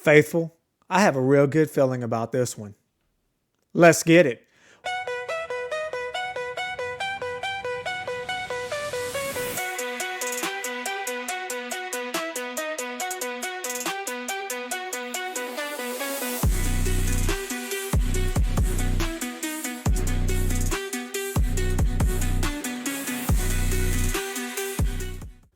Faithful, I have a real good feeling about this one. Let's get it.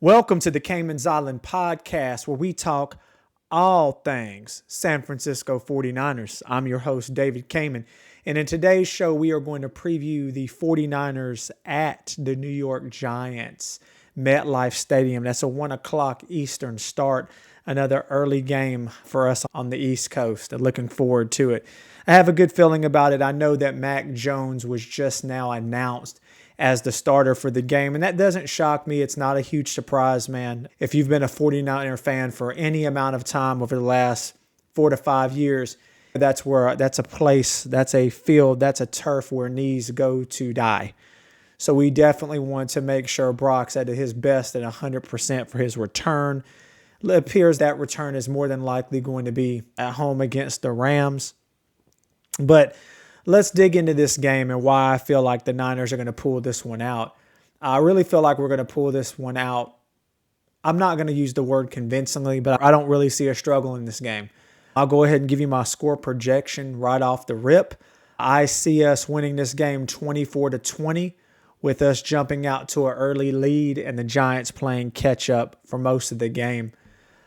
Welcome to the Cayman's Island podcast, where we talk all things San Francisco 49ers. I'm your host, David Cayman. And in today's show, we are going to preview the 49ers at the New York Giants, MetLife Stadium. That's a 1 o'clock Eastern start, another early game for us on the East Coast. I'm looking forward to it. I have a good feeling about it. I know that Mac Jones was just now announced as the starter for the game, and that doesn't shock me. It's not a huge surprise, man. If you've been a 49er fan for any amount of time over the last 4 to 5 years, that's a place, that's a field, that's a turf where knees go to die. So we definitely want to make sure Brock's at his best at 100% for his return. It appears that return is more than likely going to be at home against the Rams. But let's dig into this game and why I feel like the Niners are going to pull this one out. I really feel like we're going to pull this one out. I'm not going to use the word convincingly, but I don't really see a struggle in this game. I'll go ahead and give you my score projection right off the rip. I see us winning this game 24-20, with us jumping out to an early lead and the Giants playing catch up for most of the game.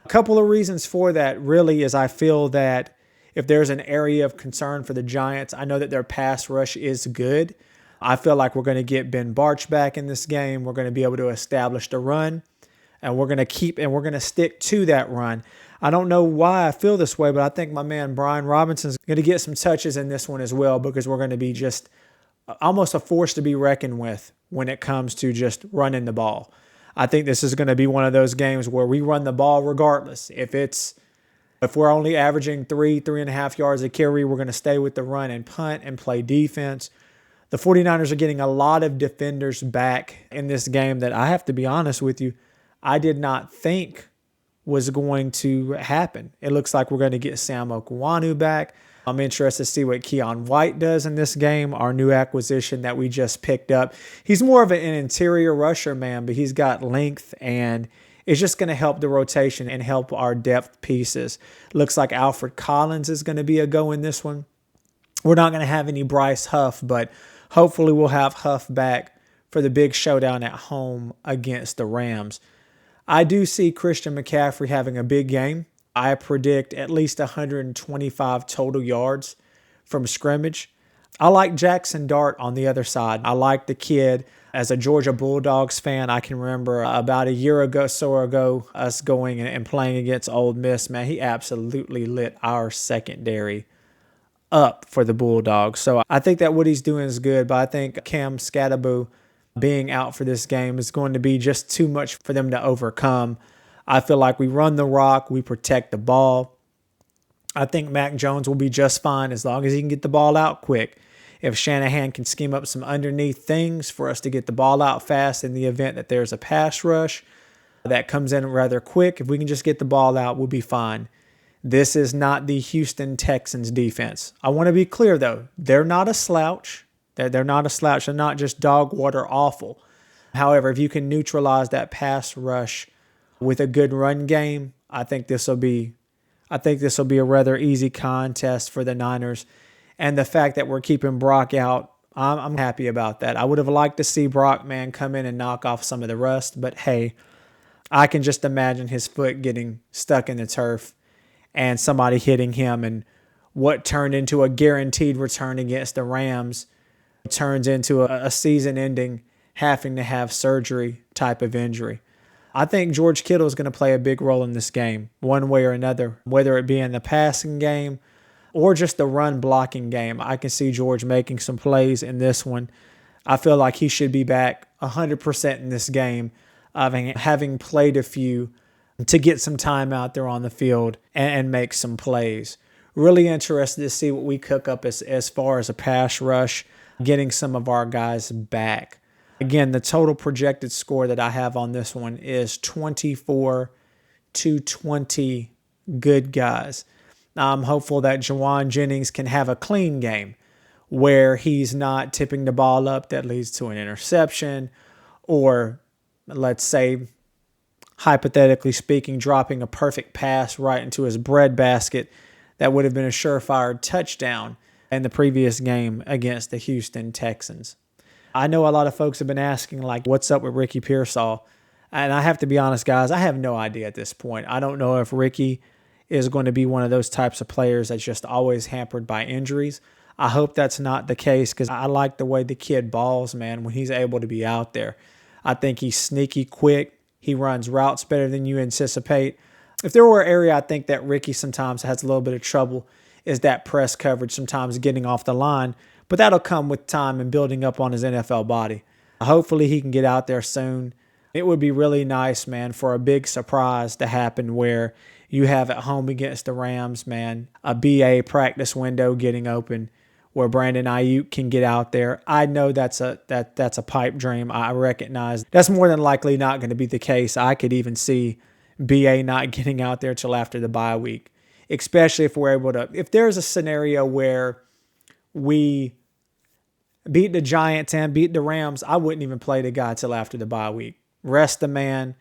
A couple of reasons for that really is I feel that if there's an area of concern for the Giants, I know that their pass rush is good. I feel like we're going to get Ben Barch back in this game. We're going to be able to establish the run, and we're going to stick to that run. I don't know why I feel this way, but I think my man Brian Robinson's going to get some touches in this one as well, because we're going to be just almost a force to be reckoned with when it comes to just running the ball. I think this is going to be one of those games where we run the ball regardless. If we're only averaging 3.5 yards a carry, we're going to stay with the run and punt and play defense. The 49ers are getting a lot of defenders back in this game that I have to be honest with you, I did not think was going to happen. It looks like we're going to get Sam Okwanu back. I'm interested to see what Keon White does in this game, our new acquisition that we just picked up. He's more of an interior rusher, man, but he's got length, and it's just going to help the rotation and help our depth pieces. Looks like Alfred Collins is going to be a go in this one. We're not going to have any Bryce Huff, but hopefully we'll have Huff back for the big showdown at home against the Rams. I do see Christian McCaffrey having a big game. I predict at least 125 total yards from scrimmage. I like Jackson Dart on the other side. I like the kid. As a Georgia Bulldogs fan, I can remember about a year ago, us going and playing against Ole Miss. Man, he absolutely lit our secondary up for the Bulldogs. So I think that what he's doing is good, but I think Cam Skattebo being out for this game is going to be just too much for them to overcome. I feel like we run the rock, we protect the ball. I think Mac Jones will be just fine as long as he can get the ball out quick. If Shanahan can scheme up some underneath things for us to get the ball out fast in the event that there's a pass rush that comes in rather quick, if we can just get the ball out, we'll be fine. This is not the Houston Texans defense. I want to be clear, though. They're not a slouch. They're not a slouch. They're not just dog water awful. However, if you can neutralize that pass rush with a good run game, I think this will be a rather easy contest for the Niners. And the fact that we're keeping Brock out, I'm happy about that. I would have liked to see Brock, man, come in and knock off some of the rust. But, hey, I can just imagine his foot getting stuck in the turf and somebody hitting him. And what turned into a guaranteed return against the Rams turns into a season-ending, having to have surgery type of injury. I think George Kittle is going to play a big role in this game, one way or another, whether it be in the passing game or just the run blocking game. I can see George making some plays in this one. I feel like he should be back 100% in this game, having played a few to get some time out there on the field and make some plays. Really interested to see what we cook up as far as a pass rush, getting some of our guys back. Again, the total projected score that I have on this one is 24-20 good guys. I'm hopeful that Jawan Jennings can have a clean game where he's not tipping the ball up that leads to an interception, or let's say, hypothetically speaking, dropping a perfect pass right into his breadbasket that would have been a surefire touchdown in the previous game against the Houston Texans. I know a lot of folks have been asking, like, what's up with Ricky Pearsall? And I have to be honest, guys, I have no idea at this point. I don't know if Ricky is going to be one of those types of players that's just always hampered by injuries. I hope that's not the case, because I like the way the kid balls, man, when he's able to be out there. I think he's sneaky quick. He runs routes better than you anticipate. If there were an area I think that Ricky sometimes has a little bit of trouble, is that press coverage, sometimes getting off the line. But that'll come with time and building up on his NFL body. Hopefully he can get out there soon. It would be really nice, man, for a big surprise to happen where you have at home against the Rams, man, a BA practice window getting open where Brandon Ayuk can get out there. I know that's a pipe dream. I recognize that's more than likely not going to be the case. I could even see BA not getting out there till after the bye week, especially if we're able to, if there's a scenario where we beat the Giants and beat the Rams, I wouldn't even play the guy till after the bye week. Rest the man,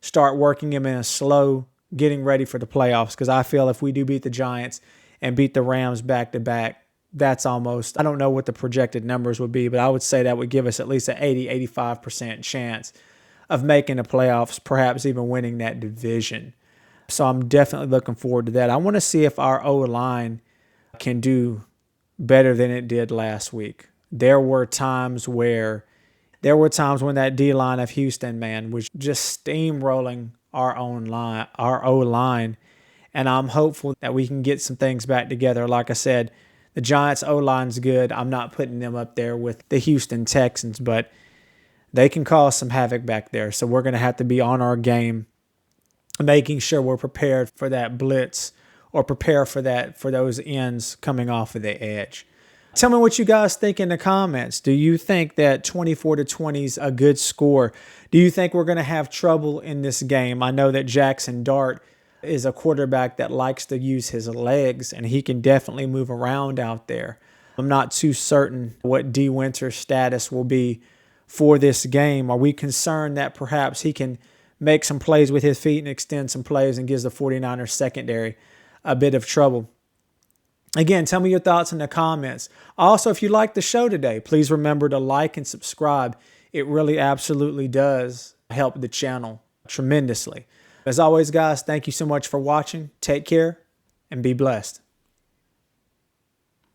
start working him in a slow, getting ready for the playoffs, because I feel if we do beat the Giants and beat the Rams back-to-back, that's almost, I don't know what the projected numbers would be, but I would say that would give us at least an 80-85% chance of making the playoffs, perhaps even winning that division. So I'm definitely looking forward to that. I want to see if our O-line can do better than it did last week. There were times when that D-line of Houston, man, was just steamrolling our O-line, and I'm hopeful that we can get some things back together. Like I said, the Giants' O-line's good. I'm not putting them up there with the Houston Texans, but they can cause some havoc back there. So we're going to have to be on our game, making sure we're prepared for that blitz or prepare for those ends coming off of the edge. Tell me what you guys think in the comments. Do you think that 24-20 is a good score? Do you think we're going to have trouble in this game? I know that Jackson Dart is a quarterback that likes to use his legs, and he can definitely move around out there. I'm not too certain what D. Winter's status will be for this game. Are we concerned that perhaps he can make some plays with his feet and extend some plays and gives the 49ers secondary a bit of trouble? Again, tell me your thoughts in the comments. Also, if you liked the show today, please remember to like and subscribe. It really absolutely does help the channel tremendously. As always, guys, thank you so much for watching. Take care and be blessed.